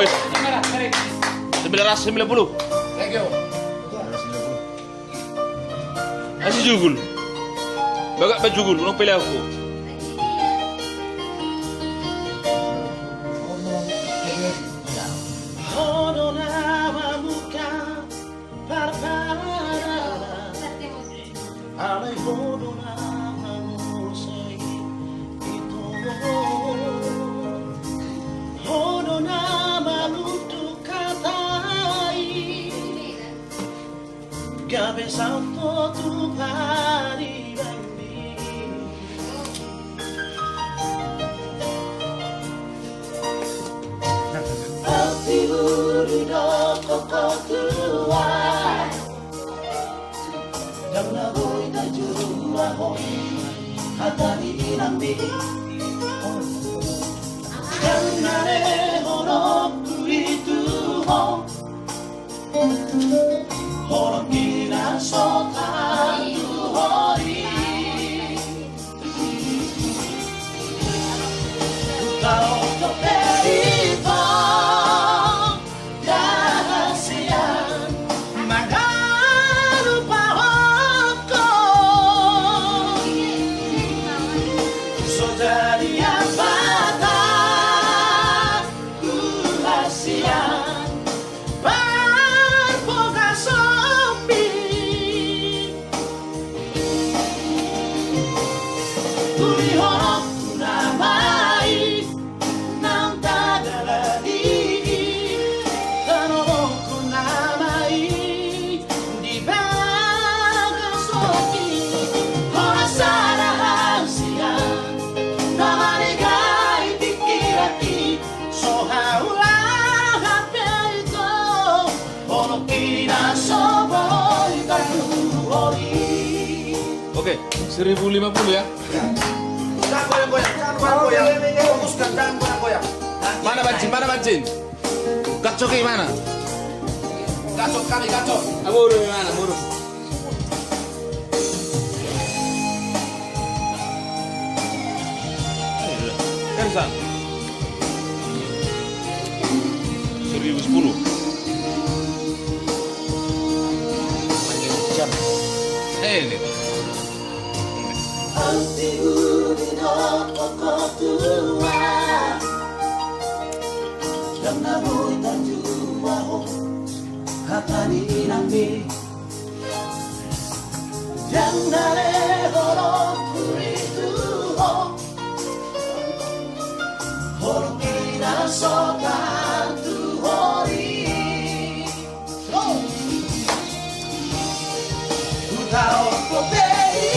wes. 1990. Thank you. Masih jugul. Bagak pa jugul, unang pilih ako. Gabi Santo tu pari bambi Ati uri do koko tuai Yang na boy na jua hoi Hatani inambi Yang na re hono kuritu ho Horokina sokan tuhori Kau keperito Rahasian Magaru pahoko Sodari abada Kurasian Oke, 1050 ya. Jangan goyang-goyang, jangan goyang-goyang. Fokuskan, jangan goyang-goyang. Mana bancin? Mana bancin? Gacok ke mana? Gacok kami, gacok. Muru mana? Muru. Kersan. 1010. Jam. Ini. Anti uri no koko tua Yang na boy na jua ho Hatani inambi Yang na re horo kuritu ho Horokina sokan tuhori Kau keperito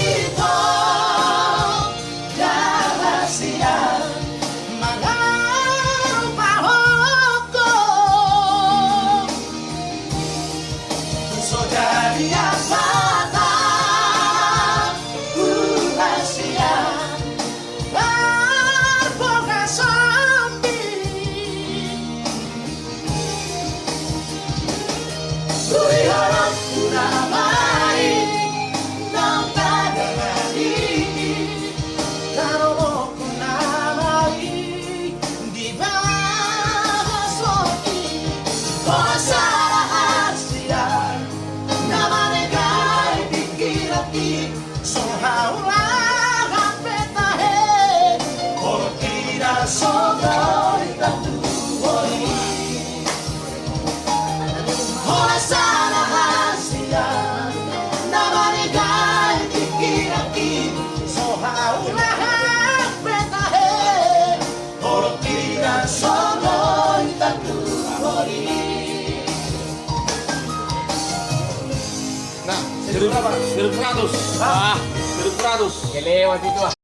Nah, 1100. Ah, 1100. Que lewat itu ah.